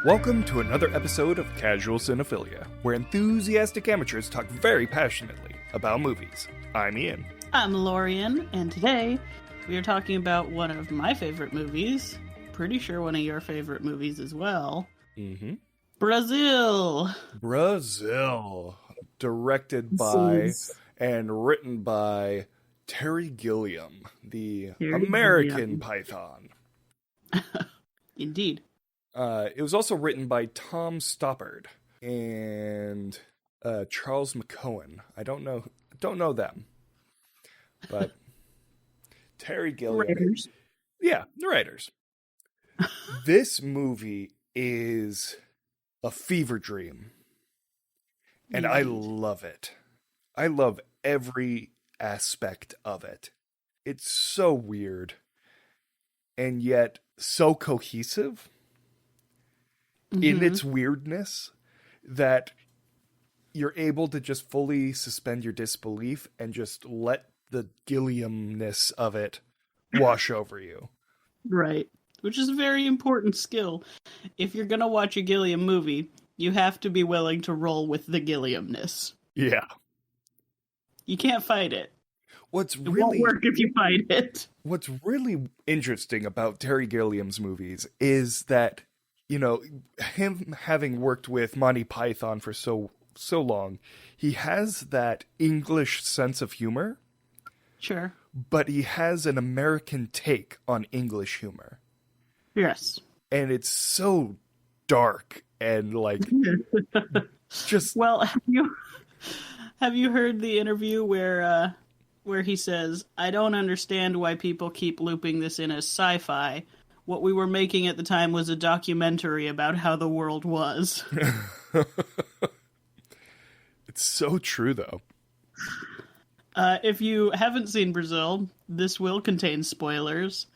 Welcome to another episode of Casual Cinephilia, where enthusiastic amateurs talk very passionately about movies. I'm Ian. I'm Lorian, and today we are talking about one of my favorite movies. Pretty sure one of your favorite movies as well. Mm-hmm. Brazil. Directed by and written by Terry Gilliam, the American Python. Indeed. It was also written by Tom Stoppard and Charles McCohen. I don't know them, but Terry Gilliam. Writers. Yeah, the writers. This movie is a fever dream, and I love it. I love every aspect of it. It's so weird, and yet so cohesive in its weirdness that you're able to just fully suspend your disbelief and just let the Gilliamness of it wash over you. Right. Which is a very important skill. If you're going to watch a Gilliam movie, you have to be willing to roll with the Gilliamness. Yeah. You can't fight it. It won't work if you fight it. What's really interesting about Terry Gilliam's movies is that, you know, him having worked with Monty Python for so long, he has that English sense of humor. Sure. But he has an American take on English humor. Yes. And it's so dark and like just Well, have you heard the interview where he says, "I don't understand why people keep looping this in as sci-fi. What we were making at the time was a documentary about how the world was." It's so true, though. If you haven't seen Brazil, this will contain spoilers.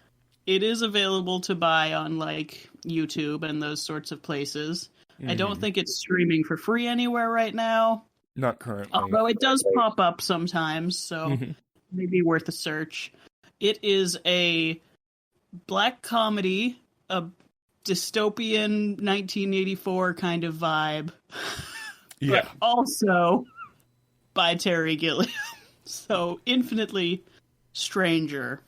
It is available to buy on, like, YouTube and those sorts of places. I don't think it's streaming for free anywhere right now. Not currently. Although it does pop up sometimes, so maybe worth a search. It is a black comedy, a dystopian 1984 kind of vibe. Yeah. But also by Terry Gilliam. So infinitely stranger.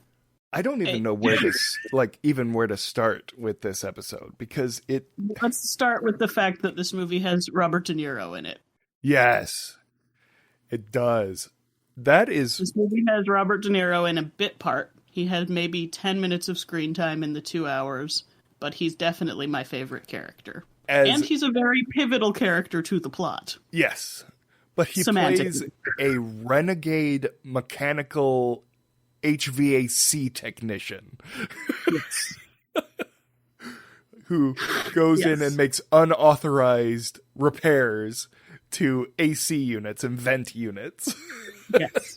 I don't even know where to start with this episode because it. Let's start with the fact that this movie has Robert De Niro in it. Yes, it does. This movie has Robert De Niro in a bit part. He had maybe 10 minutes of screen time in the 2 hours, but he's definitely my favorite character. And he's a very pivotal character to the plot. Yes, but he plays a renegade mechanical HVAC technician. Yes. Who goes in and makes unauthorized repairs to AC units and vent units. Yes.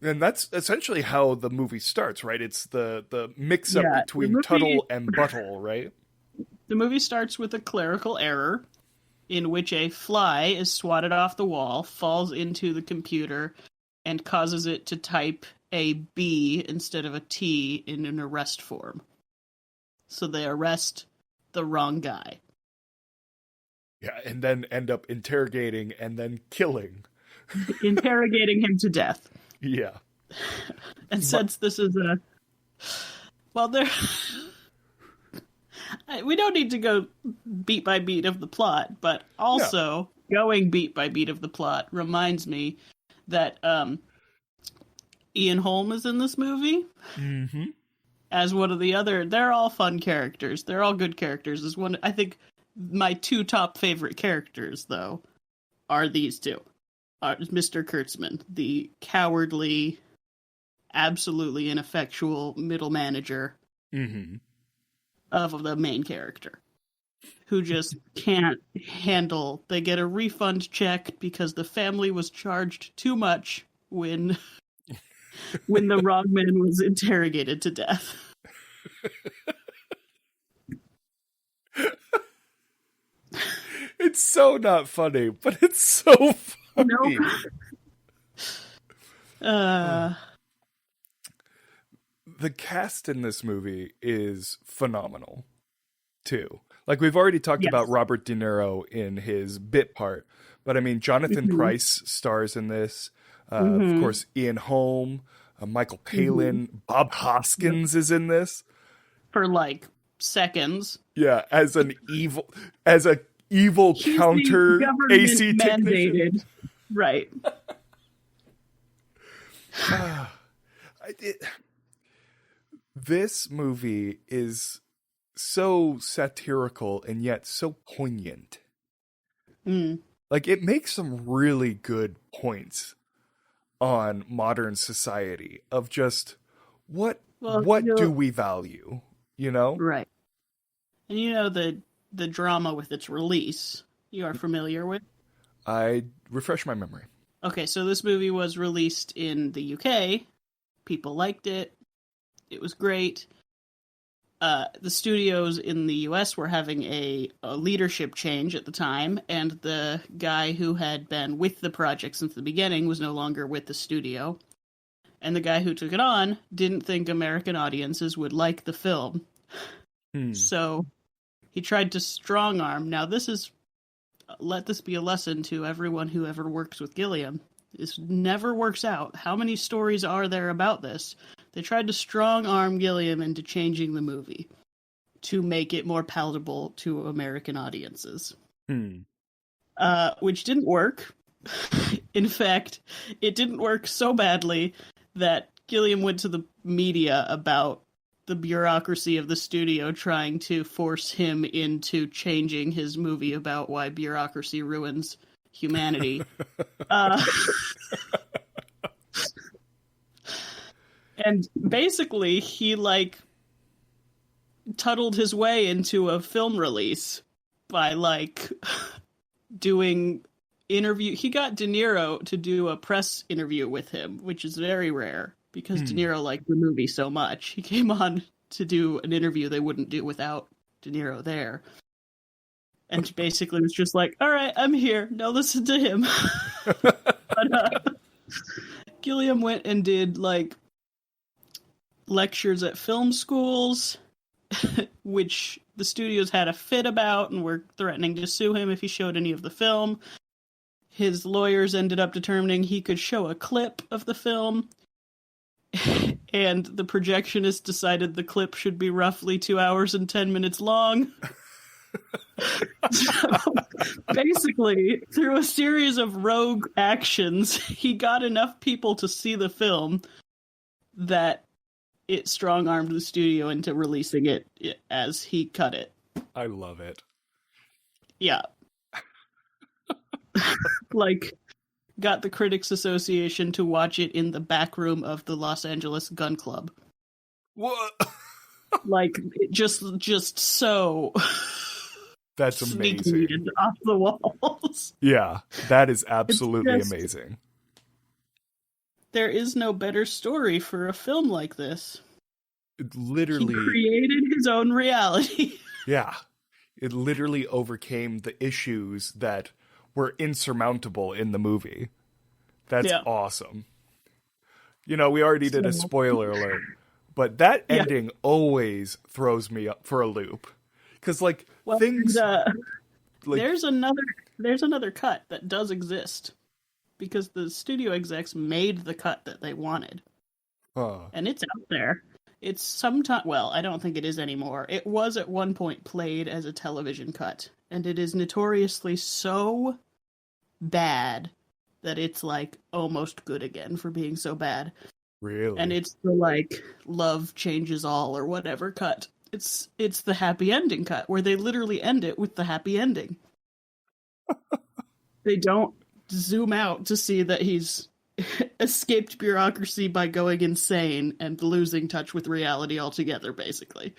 And that's essentially how the movie starts, right? It's the mix-up between Tuttle and Buttle, right? The movie starts with a clerical error in which a fly is swatted off the wall, falls into the computer, and causes it to type a B instead of a T in an arrest form. So they arrest the wrong guy. Yeah, and then end up interrogating and then killing. Interrogating him to death. Yeah. And since this is a... Well, we don't need to go beat by beat of the plot, but also going beat by beat of the plot reminds me that Ian Holm is in this movie as one of the other. They're all fun characters. They're all good characters. I think my two top favorite characters, though, are these two. Mr. Kurtzman, the cowardly, absolutely ineffectual middle manager of the main character, who just can't handle. They get a refund check because the family was charged too much when the wrong man was interrogated to death. It's so not funny, but it's so funny. No. The cast in this movie is phenomenal, too. Like, we've already talked Yes. about Robert De Niro in his bit part, but I mean, Jonathan Pryce stars in this. Of course, Ian Holm, Michael Palin, Bob Hoskins is in this. For like seconds. Yeah, as a evil He's counter the government AC technician. mandated. Right. This movie is so satirical and yet so poignant. Like, it makes some really good points on modern society of just what do we value, you know? Right. And you know the drama with its release you are familiar with? I refresh my memory. Okay, so this movie was released in the UK. People liked it. It was great. The studios in the US were having a leadership change at the time, and the guy who had been with the project since the beginning was no longer with the studio. And the guy who took it on didn't think American audiences would like the film. So he tried to strong arm. Now let this be a lesson to everyone who ever works with Gilliam. This never works out. How many stories are there about this? They tried to strong arm Gilliam into changing the movie to make it more palatable to American audiences. Which didn't work. In fact, it didn't work so badly that Gilliam went to the media about the bureaucracy of the studio trying to force him into changing his movie about why bureaucracy ruins humanity. And basically, he, like, tunneled his way into a film release by, like, doing interview. He got De Niro to do a press interview with him, which is very rare because De Niro liked the movie so much. He came on to do an interview they wouldn't do without De Niro there. And basically was just like, all right, I'm here. Now listen to him. But Gilliam went and did, like, lectures at film schools, which the studios had a fit about and were threatening to sue him if he showed any of the film. His lawyers ended up determining he could show a clip of the film, and the projectionist decided the clip should be roughly 2 hours and 10 minutes long. So, basically, through a series of rogue actions, he got enough people to see the film that it strong-armed the studio into releasing it as he cut it. I love it. Yeah. Like, got the Critics Association to watch it in the back room of the Los Angeles Gun Club. What? Like, just so... That's amazing. And off the walls. Yeah, that is absolutely amazing. There is no better story for a film like this. It literally... He created his own reality. Yeah. It literally overcame the issues that were insurmountable in the movie. That's awesome. You know, we already did a spoiler alert, but that ending always throws me up for a loop. Because, like, things... like, there's another cut that does exist. Because the studio execs made the cut that they wanted. And it's out there. It's sometimes... Well, I don't think it is anymore. It was at one point played as a television cut. And it is notoriously so bad that it's, like, almost good again for being so bad. Really? And it's the, like, love changes all or whatever cut. It's the happy ending cut, where they literally end it with the happy ending. They don't zoom out to see that he's escaped bureaucracy by going insane and losing touch with reality altogether, basically.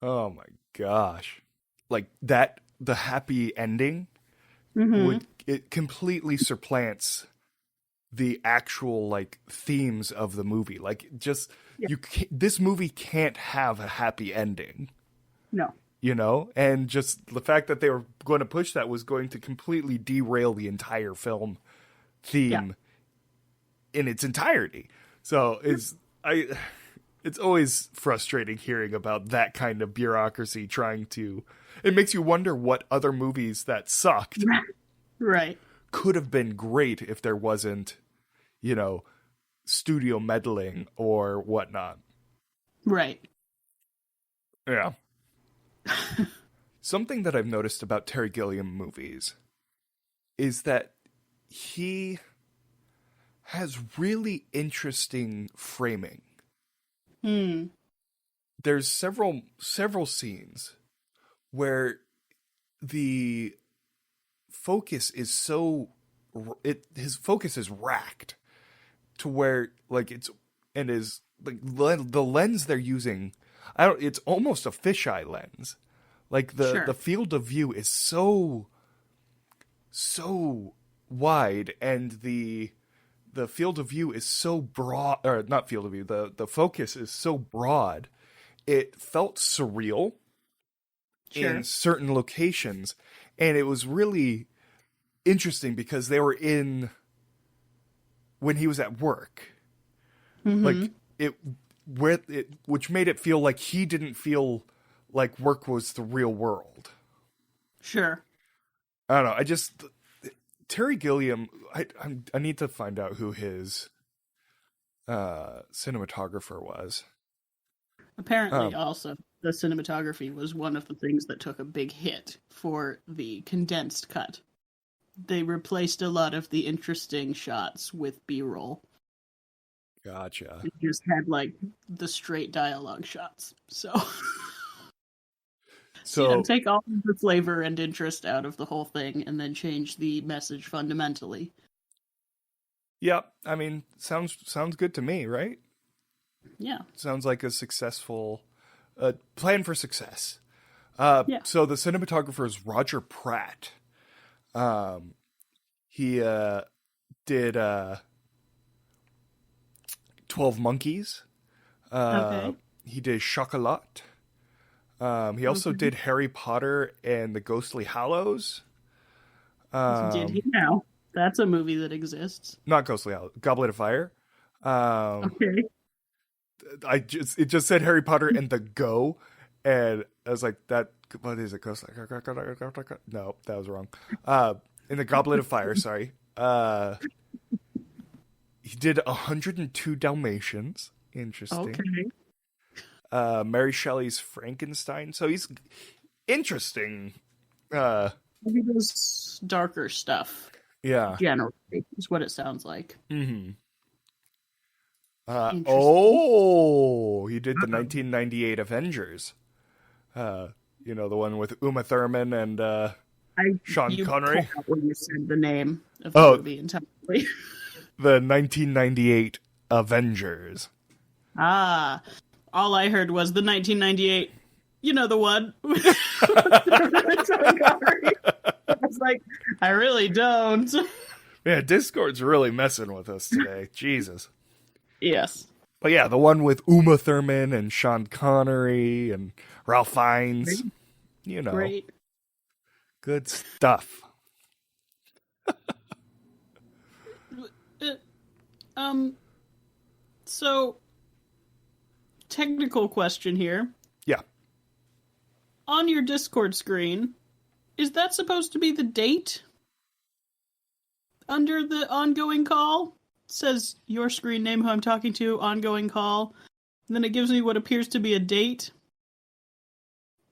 Oh my gosh. Like, that, the happy ending, it completely supplants the actual, like, themes of the movie. Like, just, this movie can't have a happy ending. No. you know? And just the fact that they were going to push that was going to completely derail the entire film theme in its entirety. So it's always frustrating hearing about that kind of bureaucracy trying to... It makes you wonder what other movies that sucked Right. could have been great if there wasn't, you know, studio meddling or whatnot. Right. Yeah. Something that I've noticed about Terry Gilliam movies is that he has really interesting framing. There's several scenes where the focus is his focus is racked to where like it's and is like the lens they're using. It's almost a fisheye lens. Like the field of view is so wide, and the field of view is so broad, or not field of view, the focus is so broad. It felt surreal in certain locations, and it was really interesting because they were in when he was at work. Like which made it feel like he didn't feel like work was the real world. Sure. I don't know. Terry Gilliam, I need to find out who his cinematographer was. Apparently, also, the cinematography was one of the things that took a big hit for the condensed cut. They replaced a lot of the interesting shots with B-roll. Gotcha. It just had, like, the straight dialogue shots. So take all of the flavor and interest out of the whole thing and then change the message fundamentally. Yeah, I mean, sounds good to me, right? Yeah. Sounds like a successful plan for success. So the cinematographer is Roger Pratt. He did 12 Monkeys. Okay. He did Chocolat. He also did Harry Potter and the Ghostly Hallows. Did he now? That's a movie that exists. Not Ghostly Hallows, Goblet of Fire. Okay. It just said Harry Potter and the Go, and I was like, that, what is it? Ghostly? No, that was wrong. In the Goblet of Fire, sorry. He did 102 Dalmatians. Interesting. Okay. Mary Shelley's Frankenstein. So he's interesting. He does darker stuff. Yeah. Generally, is what it sounds like. Mm-hmm. He did the 1998 Avengers. The one with Uma Thurman and Sean Connery. When you said the name of the movie entirely. The 1998 Avengers. All I heard was the 1998. You know the one. I was like, I really don't. Yeah, Discord's really messing with us today. Jesus. Yes. But yeah, the one with Uma Thurman and Sean Connery and Ralph Fiennes. Great. Good stuff. So, technical question here. Yeah. On your Discord screen, is that supposed to be the date? Under the ongoing call? It says your screen name, who I'm talking to, ongoing call. And then it gives me what appears to be a date.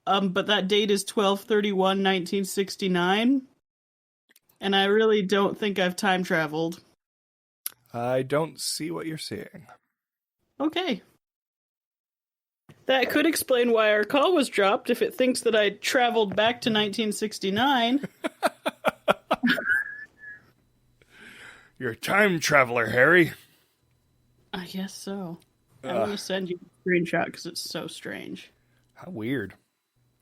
But that date is 12/31/1969. And I really don't think I've time traveled. I don't see what you're seeing. Okay. That could explain why our call was dropped if it thinks that I traveled back to 1969. You're a time traveler, Harry. I guess so. I'm going to send you a screenshot because it's so strange. How weird.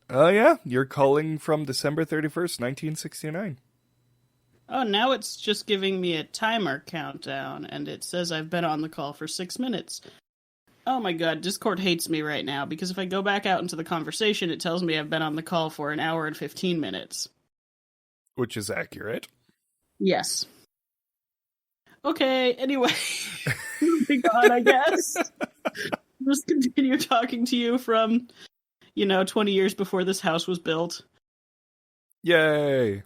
Oh, yeah. You're calling from December 31st, 1969. Oh, now it's just giving me a timer countdown, and it says I've been on the call for 6 minutes. Oh my god, Discord hates me right now because if I go back out into the conversation, it tells me I've been on the call for an hour and 15 minutes. Which is accurate. Yes. Okay, anyway. Moving on, I guess. Just continue talking to you from, 20 years before this house was built. Yay!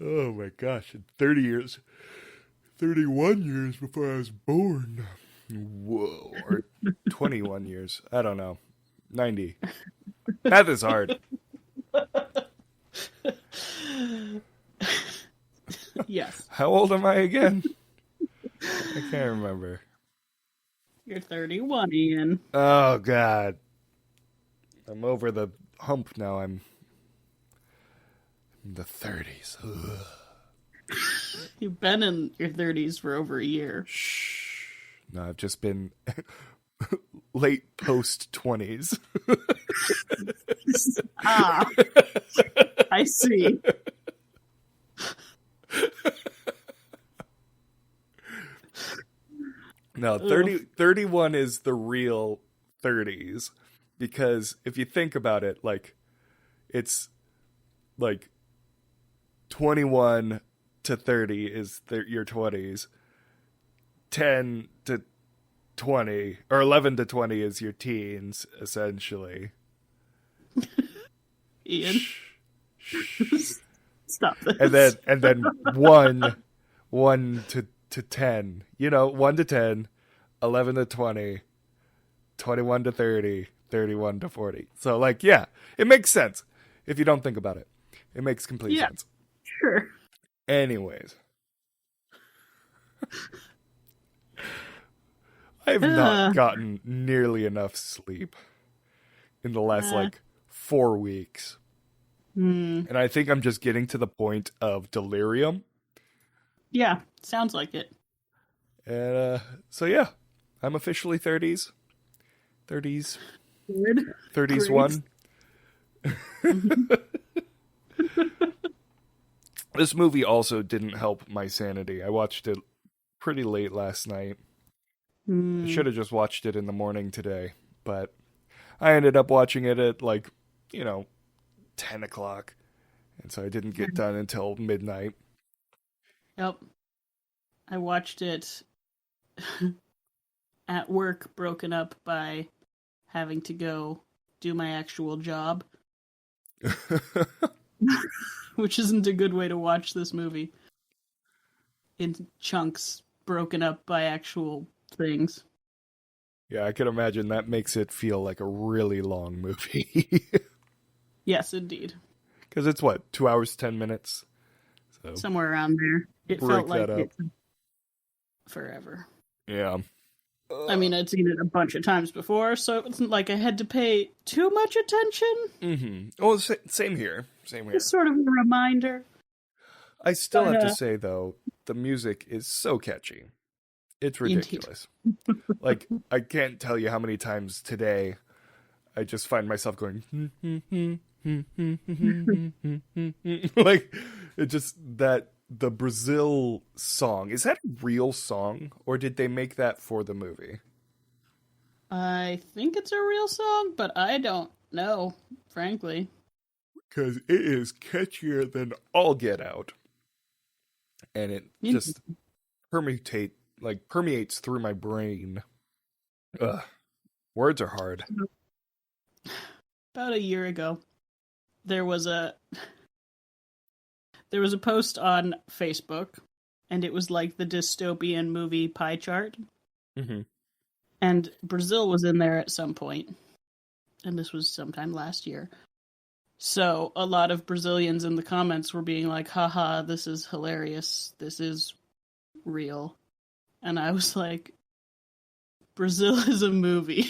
Oh my gosh, 30 years. 31 years before I was born. Whoa. Or 21 years. I don't know. 90. Math is hard. Yes. How old am I again? I can't remember. You're 31, Ian. Oh, God. I'm over the hump now. I'm in the 30s. Ugh. You've been in your 30s for over a year. Shh. No, I've just been late post 20s. Ah. I see. No, 31 is the real 30s. Because if you think about it, like, it's like 21 to 30 is your 20s. 10 to 20, or 11 to 20 is your teens, essentially. Ian. Stop this. And then 1 to 10. 1 to 10, 11 to 20, 21 to 30, 31 to 40. So, like, yeah, it makes sense if you don't think about it. It makes complete sense. Sure. Anyways. I have not gotten nearly enough sleep in the last, 4 weeks. And I think I'm just getting to the point of delirium. Yeah, sounds like it. And, so yeah, I'm officially 30s. 30s. Good. 30s one. This movie also didn't help my sanity. I watched it pretty late last night. I should have just watched it in the morning today, but I ended up watching it at 10 o'clock. And so I didn't get done until midnight. Yep. I watched it at work, broken up by having to go do my actual job. Which isn't a good way to watch this movie. In chunks, broken up by actual things. Yeah, I can imagine that makes it feel like a really long movie. Yes, indeed. Because it's 2 hours, 10 minutes? So somewhere around there. It felt like it forever. Yeah. I mean, I'd seen it a bunch of times before, so it wasn't like I had to pay too much attention. Mm-hmm. Well, same here. Same here. It's sort of a reminder. I still have to say, though, the music is so catchy. It's ridiculous. Like, I can't tell you how many times today I just find myself going, like, it just, the Brazil song, is that a real song, or did they make that for the movie? I think it's a real song, but I don't know, frankly. Because it is catchier than all get out. And it just permeates through my brain. Ugh. Words are hard. About a year ago, there was a post on Facebook, and it was like the dystopian movie pie chart. Mm-hmm. And Brazil was in there at some point. And this was sometime last year. So a lot of Brazilians in the comments were being like, haha, this is hilarious. This is real. And I was like, Brazil is a movie.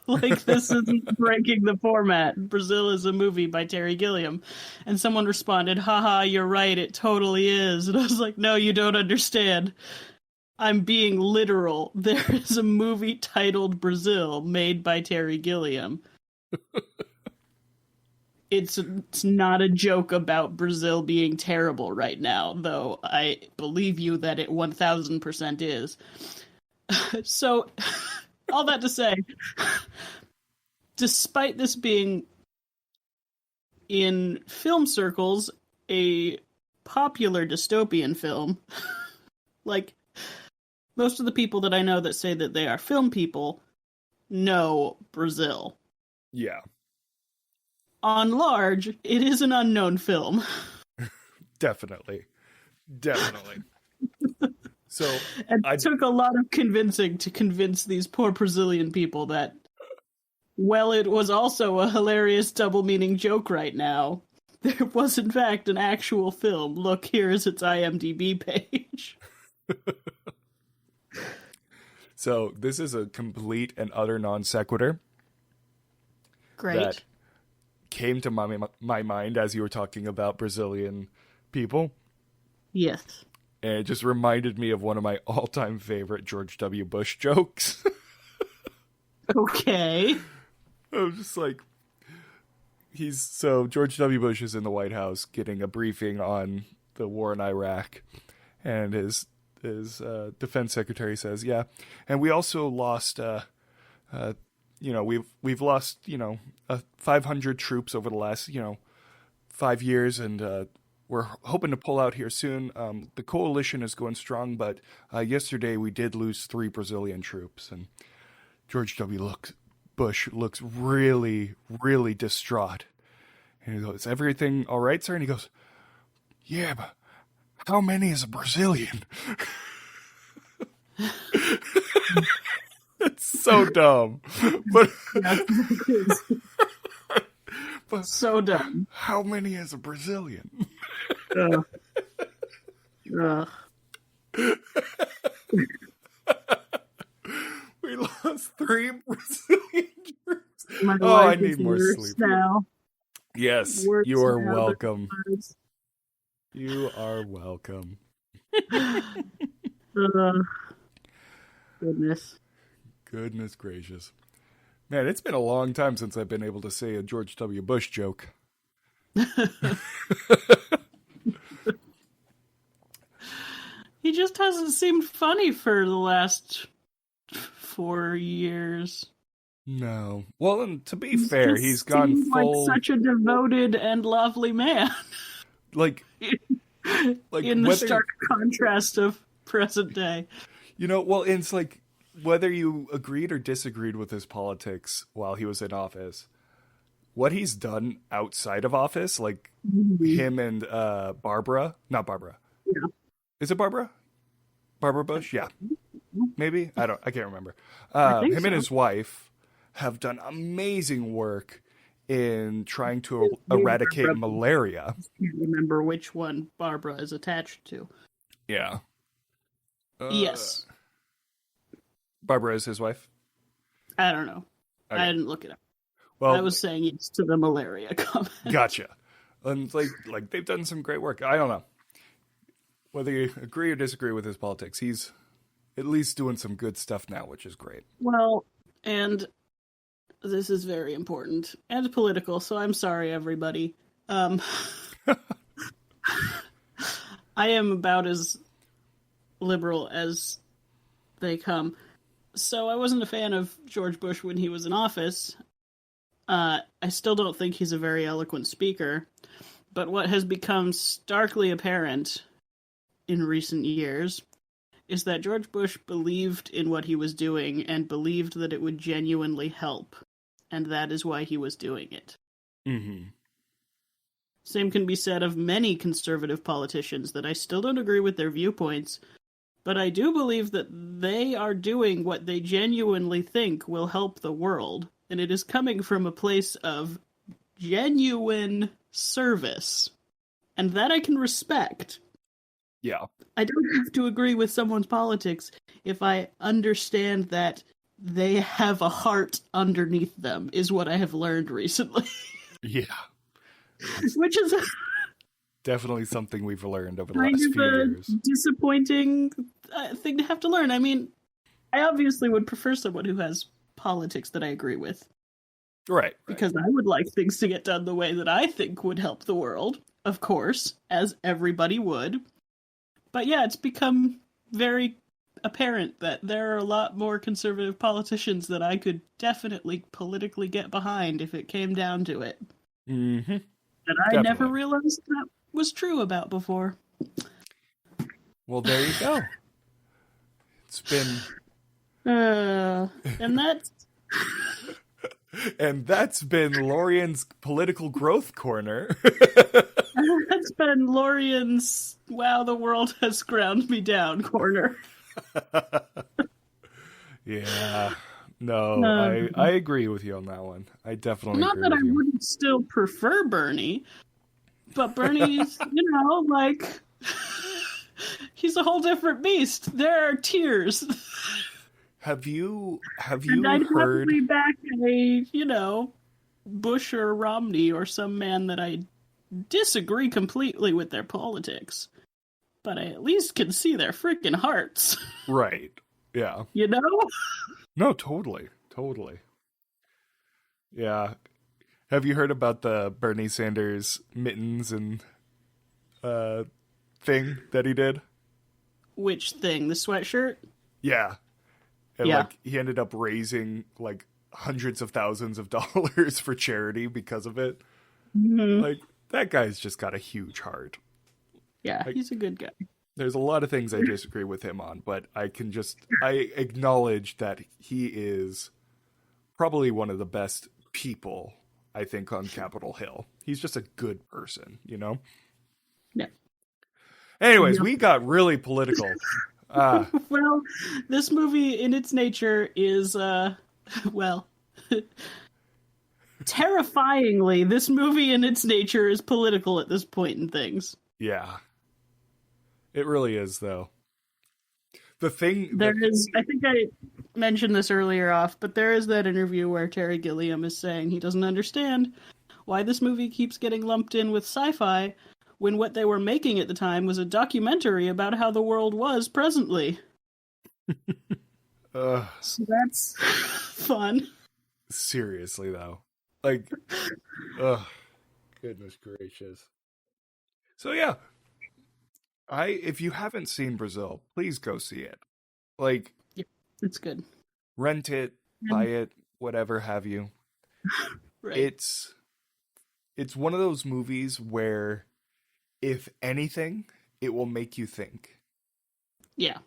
Like, this isn't breaking the format. Brazil is a movie by Terry Gilliam. And someone responded, haha, you're right, it totally is. And I was like, no, you don't understand. I'm being literal. There is a movie titled Brazil made by Terry Gilliam. It's not a joke about Brazil being terrible right now, though I believe you that it 1000% is. So, all that to say, despite this being in film circles a popular dystopian film, like most of the people that I know that say that they are film people know Brazil. Yeah. On large, it is an unknown film. Definitely. So It took a lot of convincing to convince these poor Brazilian people that, well, it was also a hilarious double-meaning joke right now. There was, in fact, an actual film. Look, here is its IMDb page. So this is a complete and utter non sequitur. Great. That came to my mind as you were talking about Brazilian people. Yes. And it just reminded me of one of my all-time favorite George W. Bush jokes. Okay. I was just like, George W. Bush is in the White House getting a briefing on the war in Iraq, and his defense secretary says, "Yeah, and we also lost, we've lost, 500 troops over the last, 5 years, and we're hoping to pull out here soon. The coalition is going strong, but yesterday we did lose 3 Brazilian troops." And George W. Bush looks really, really distraught. And he goes, "Is everything all right, sir?" And he goes, "Yeah, but how many is a Brazilian?" It's so dumb. But, but so dumb. How many is a Brazilian? We lost 3 Brazilian troops. I need more sleep now. Yes, you are welcome. You are welcome. Goodness gracious. Man, it's been a long time since I've been able to say a George W. Bush joke. He just hasn't seemed funny for the last 4 years. No. Well, and to be fair, he's gone full... like such a devoted and lovely man. Like in the stark contrast of present day. Well, it's like, whether you agreed or disagreed with his politics while he was in office, what he's done outside of office, like him and Barbara, not Barbara. Yeah. Is it Barbara? Barbara Bush? Yeah. Maybe? I can't remember. Him and his wife have done amazing work in trying to eradicate malaria. I can't remember which one Barbara is attached to. Yeah. Yes. Barbara is his wife? I don't know. Okay. I didn't look it up. Well, I was saying yes to the malaria comment. Gotcha. And like they've done some great work. I don't know. Whether you agree or disagree with his politics, he's at least doing some good stuff now, which is great. Well, and this is very important and political, so I'm sorry, everybody. I am about as liberal as they come. So I wasn't a fan of George Bush when he was in office. I still don't think he's a very eloquent speaker. But what has become starkly apparent in recent years is that George Bush believed in what he was doing and believed that it would genuinely help. And that is why he was doing it. Mm-hmm. Same can be said of many conservative politicians that I still don't agree with their viewpoints, but I do believe that they are doing what they genuinely think will help the world, and it is coming from a place of genuine service. And that I can respect. Yeah. I don't have to agree with someone's politics if I understand that they have a heart underneath them, is what I have learned recently. Yeah. Which is definitely something we've learned over the last few years. Disappointing thing to have to learn. I mean, I obviously would prefer someone who has politics that I agree with. Right. Because I would like things to get done the way that I think would help the world, of course, as everybody would. But yeah, it's become very apparent that there are a lot more conservative politicians that I could definitely politically get behind if it came down to it. Mm-hmm. That I never realized that was true about before. Well, there you go. It's been... and that's... And that's been Lorian's Political Growth Corner. That's been Lorian's wow, the world has ground me down corner. Yeah. No, I agree with you on that one. I definitely Not agree that with I you. wouldn't still prefer Bernie, but Bernie's, like, he's a whole different beast. There are tiers. Have you And I'd heard... probably back a, Bush or Romney or some man that I disagree completely with their politics, but I at least can see their freaking hearts. Right. Yeah. No, totally. Yeah. Have you heard about the Bernie Sanders mittens and thing that he did? Which thing? The sweatshirt? Yeah. And Yeah. he ended up raising hundreds of thousands of dollars for charity because of it. Mm-hmm. That guy's just got a huge heart. Yeah, he's a good guy. There's a lot of things I disagree with him on, but I acknowledge that he is probably one of the best people, I think, on Capitol Hill. He's just a good person, Yeah. Anyways, we got really political. Well, this movie in its nature is, terrifyingly, this movie in its nature is political at this point in things. Yeah. It really is, though. The thing... I think I mentioned this earlier off, but there is that interview where Terry Gilliam is saying he doesn't understand why this movie keeps getting lumped in with sci-fi when what they were making at the time was a documentary about how the world was presently. So that's fun. Seriously, though. Goodness gracious. So, yeah. If you haven't seen Brazil, please go see it. Yeah, it's good. Rent it, buy it, whatever have you. Right. It's one of those movies where, if anything, it will make you think. Yeah.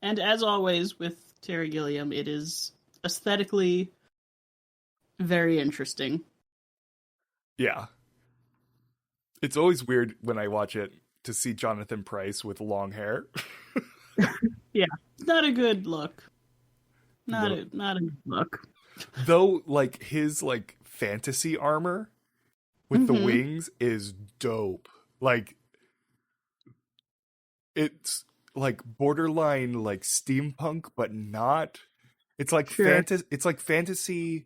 And as always with Terry Gilliam, it is aesthetically very interesting. Yeah. It's always weird when I watch it to see Jonathan Pryce with long hair. Yeah. Not a good look. Not a good look. Though, his, fantasy armor with the wings is dope. It's, borderline, steampunk, but not. It's it's like fantasy...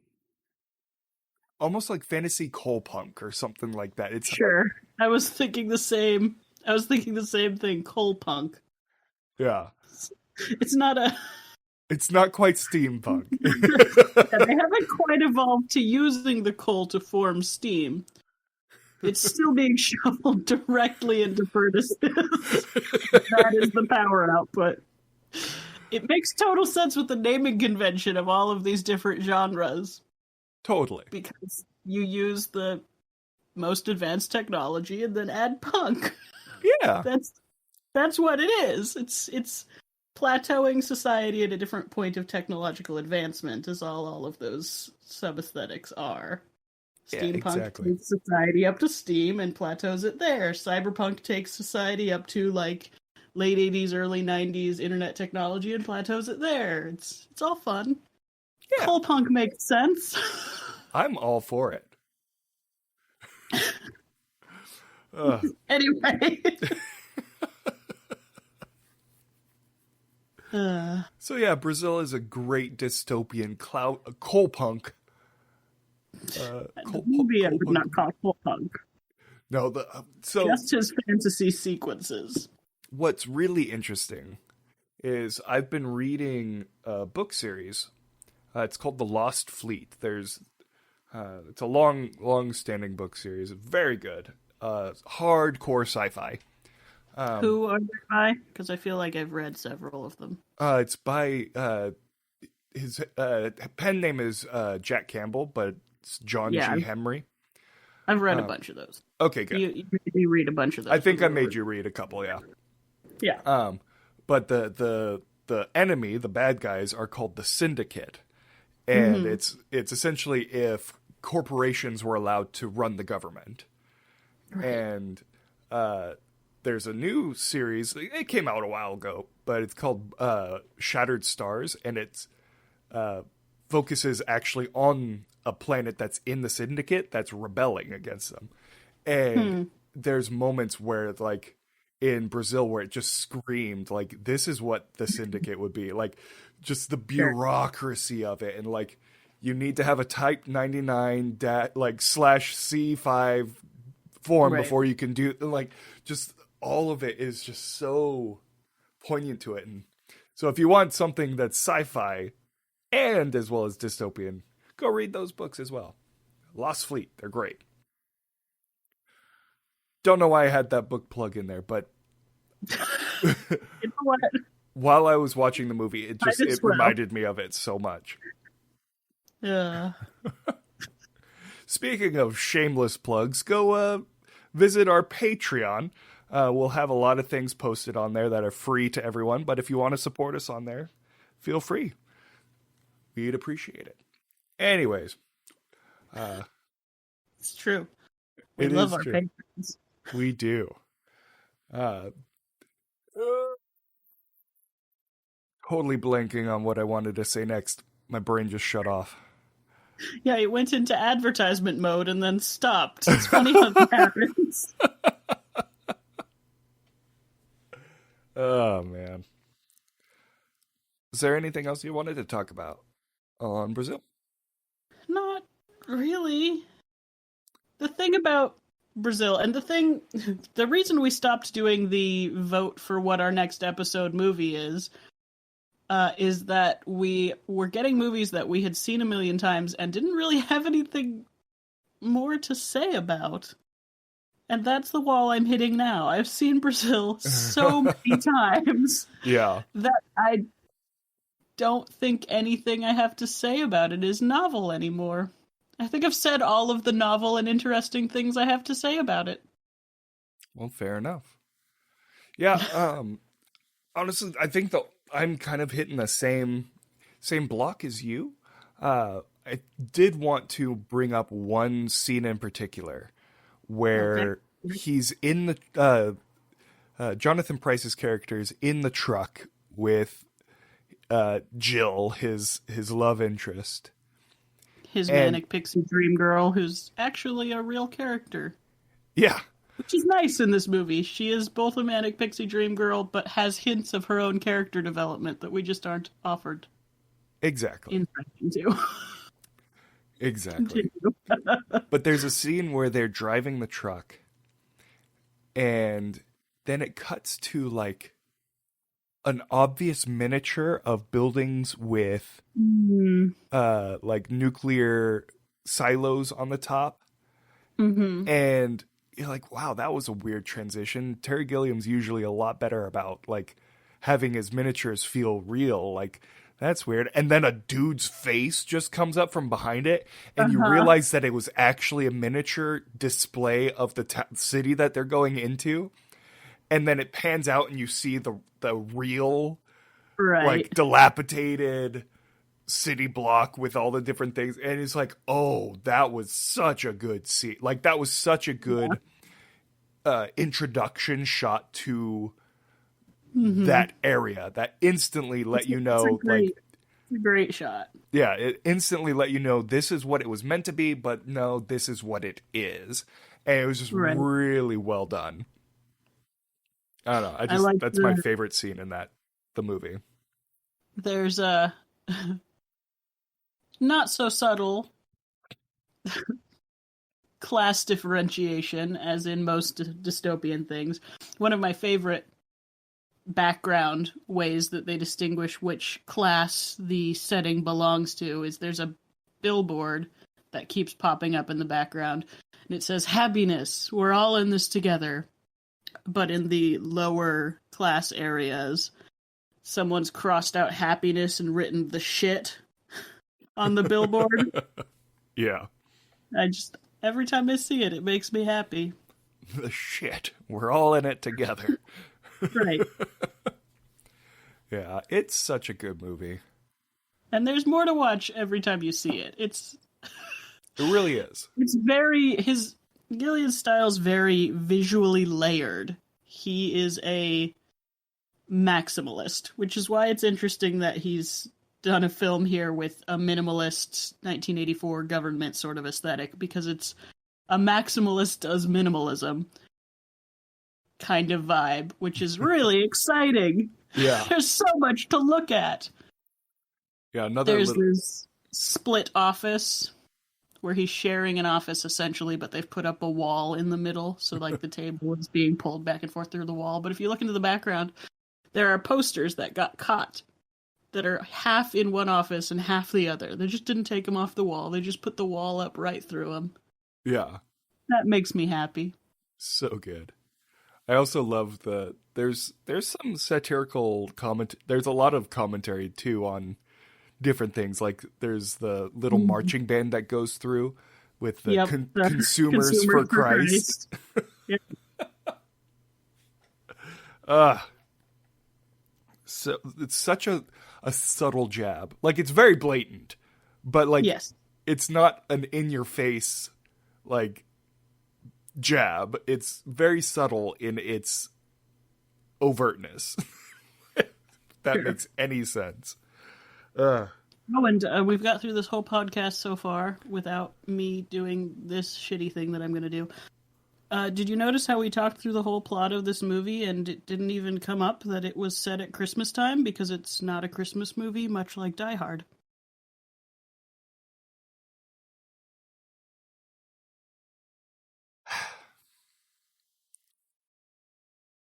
Almost like fantasy coal punk or something like that. It's sure. I was thinking the same thing, coal punk. Yeah. It's not quite steampunk. Yeah, they haven't quite evolved to using the coal to form steam. It's still being shoveled directly into furnaces. That is the power output. It makes total sense with the naming convention of all of these different genres. Totally. Because you use the most advanced technology and then add punk. Yeah. That's what it is. It's plateauing society at a different point of technological advancement is all of those sub-aesthetics are. Steampunk takes society up to steam and plateaus it there. Cyberpunk takes society up to late 80s, early 90s internet technology and plateaus it there. It's all fun. Yeah. Coal punk makes sense. I'm all for it. Anyway. So yeah, Brazil is a great dystopian coal punk. Movie I would not call coal punk. No, just his fantasy sequences. What's really interesting is I've been reading a book series. It's called The Lost Fleet. It's a long-standing book series. Very good. Hardcore sci-fi. Who are they by? Because I feel like I've read several of them. It's by his pen name is Jack Campbell, but it's John Yeah, G. Henry. I've read a bunch of those. Okay, good. You made me read a bunch of those. I think I made you read a couple, yeah. Yeah. But the enemy, the bad guys, are called the Syndicate, and it's essentially if corporations were allowed to run the government, and there's a new series. It came out a while ago, but it's called Shattered Stars, and it's focuses actually on a planet that's in the Syndicate that's rebelling against them. And there's moments where, like, in Brazil where it just screamed, like, this is what the Syndicate would be. Like, just the bureaucracy of it. And, like, you need to have a Type 99 /C5 form before you can do, like, just all of it is just so poignant to it. And so if you want something that's sci-fi and as well as dystopian, go read those books as well. Lost Fleet, they're great. Don't know why I had that book plug in there, but You know what? while I was watching the movie, it reminded me of it so much. Yeah. Speaking of shameless plugs, go visit our Patreon. We'll have a lot of things posted on there that are free to everyone, but if you want to support us on there, feel free. We'd appreciate it. Anyways. It's true. We love our patrons. We do. Totally blanking on what I wanted to say next. My brain just shut off. Yeah, it went into advertisement mode and then stopped. It's funny how that happens. Oh, man. Is there anything else you wanted to talk about on Brazil? Not really. The thing about Brazil, and the reason we stopped doing the vote for what our next episode movie is that we were getting movies that we had seen a million times and didn't really have anything more to say about. And that's the wall I'm hitting now. I've seen Brazil so many times that I don't think anything I have to say about it is novel anymore. I think I've said all of the novel and interesting things I have to say about it. Well, fair enough. Yeah, honestly, I think I'm kind of hitting the same block as you. I did want to bring up one scene in particular where he's in the Jonathan Pryce's character is in the truck with Jill, his love interest. His manic pixie dream girl, who's actually a real character. Yeah. Which is nice in this movie. She is both a manic pixie dream girl, but has hints of her own character development that we just aren't offered. Exactly. Insight into. Exactly. But there's a scene where they're driving the truck, and then it cuts to, like, an obvious miniature of buildings with like nuclear silos on the top. And you're like, wow, that was a weird transition. Terry Gilliam's usually a lot better about, like, having his miniatures feel real. Like, that's weird. And then a dude's face just comes up from behind it, and you realize that it was actually a miniature display of the city that they're going into. And then it pans out and you see the real, like, dilapidated city block with all the different things. And it's like, oh, that was such a good scene. Like, that was such a good introduction shot to that area that instantly let you know, it's a great shot. Yeah, it instantly let you know this is what it was meant to be, but no, this is what it is. And it was just really well done. I don't know. That's my favorite scene in the movie. There's a not so subtle class differentiation as in most dystopian things. One of my favorite background ways that they distinguish which class the setting belongs to is there's a billboard that keeps popping up in the background, and it says, "Happiness, we're all in this together. but in the lower class areas, someone's crossed out happiness and written the shit on the billboard. Yeah. Every time I see it, it makes me happy. The shit. We're all in it together. Right. Yeah, it's such a good movie. And there's more to watch every time you see it. It really is. His Gillian's style's very visually layered. He is a maximalist, which is why it's interesting that he's done a film here with a minimalist 1984 government sort of aesthetic, because it's a maximalist does minimalism kind of vibe, which is really exciting. Yeah. There's so much to look at. Yeah, There's this split office where he's sharing an office essentially, but they've put up a wall in the middle, so like the table is being pulled back and forth through the wall. But if you look into the background, there are posters that got caught that are half in one office and half the other. They just didn't take them off the wall. They just put the wall up right through them. Yeah. That makes me happy. So good. I also love there's some satirical there's a lot of commentary too on different things. Like there's the little marching band that goes through with the, consumers for Christ. Yep. So it's such a subtle jab. Like it's very blatant, but like it's not an in your face like jab. It's very subtle in its overtness. That makes any sense. Oh, and we've got through this whole podcast so far without me doing this shitty thing that I'm going to do. Did you notice how we talked through the whole plot of this movie and it didn't even come up that it was set at Christmas time, because it's not a Christmas movie, much like Die Hard?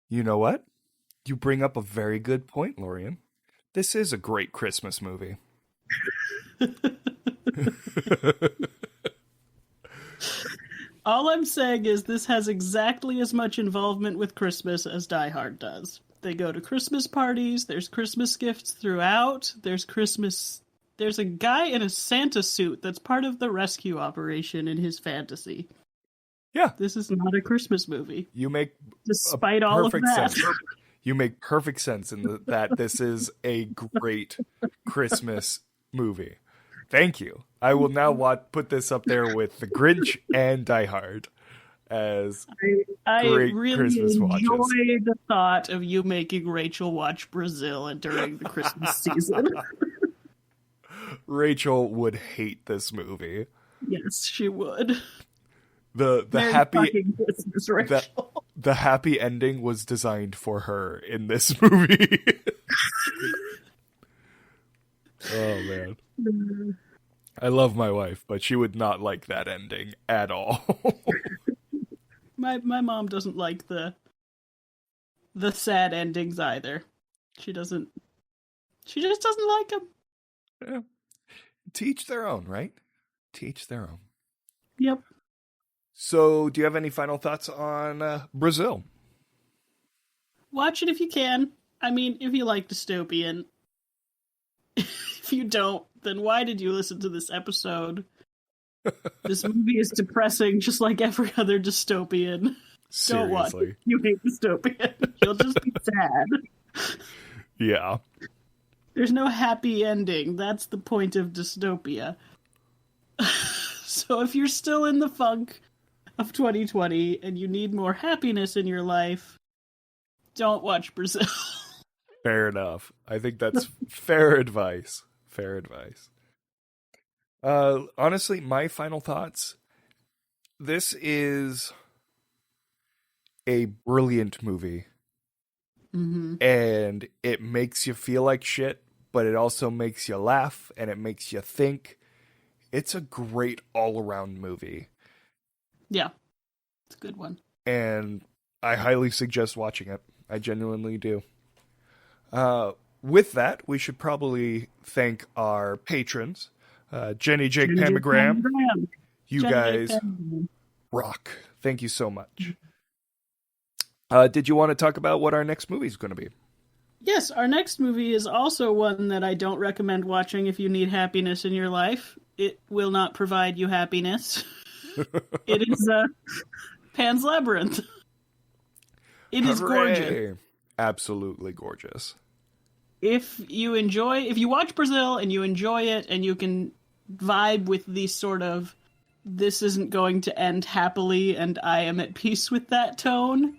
You know what? You bring up a very good point, Lorian. This is a great Christmas movie. All I'm saying is this has exactly as much involvement with Christmas as Die Hard does. They go to Christmas parties, there's Christmas gifts throughout, there's a guy in a Santa suit that's part of the rescue operation in his fantasy. Yeah. This is not a Christmas movie. You make despite all of that. Sense. You make perfect sense in that this is a great Christmas movie. Thank you. I will now put this up there with The Grinch and Die Hard as I great really Christmas enjoy watches. the thought of you making Rachel watch Brazil during the Christmas season. Rachel would hate this movie. Yes, she would. The Merry happy Christmas, Rachel. The happy ending was designed for her in this movie. Oh man. I love my wife, but she would not like that ending at all. My mom doesn't like the sad endings either. She just doesn't like them. Yeah. Teach their own, right? Teach their own. Yep. So, do you have any final thoughts on Brazil? Watch it if you can. I mean, if you like dystopian. If you don't, then why did you listen to this episode? This movie is depressing, just like every other dystopian. Seriously. Don't watch it. You hate dystopian. You'll just be sad. Yeah. There's no happy ending. That's the point of dystopia. So if you're still in the funk of 2020 and you need more happiness in your life, don't watch Brazil. Fair enough. I think that's fair advice. Fair advice. Honestly, my final thoughts. This is a brilliant movie. Mm-hmm. And it makes you feel like shit, but it also makes you laugh and it makes you think. It's a great all-around movie. Yeah. It's a good one. And I highly suggest watching it. I genuinely do. With that, we should probably thank our patrons. Jenny, Jake, Pamagram. You Jenny, guys Jake, rock. Thank you so much. Did you want to talk about what our next movie is going to be? Yes, our next movie is also one that I don't recommend watching if you need happiness in your life. It will not provide you happiness. It is Pan's Labyrinth. It is gorgeous. Absolutely gorgeous. If you watch Brazil and you enjoy it and you can vibe with the sort of, this isn't going to end happily and I am at peace with that tone,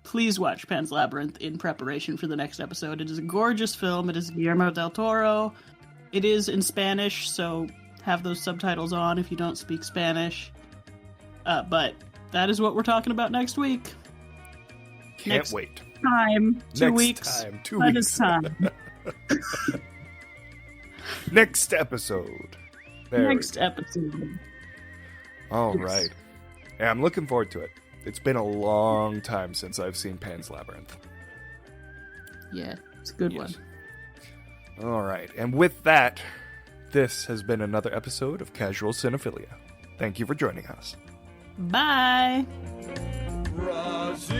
please watch Pan's Labyrinth in preparation for the next episode. It is a gorgeous film. It is Guillermo del Toro. It is in Spanish, so have those subtitles on if you don't speak Spanish. But that is what we're talking about next week. Can't wait. Time. 2 Next weeks. time. 2 That weeks. is time. Next episode. Next episode. All Yes. right. Yeah, I'm looking forward to it. It's been a long time since I've seen Pan's Labyrinth. Yeah, it's a good one. All right. And with that, this has been another episode of Casual Cinephilia. Thank you for joining us. Bye. Brazil.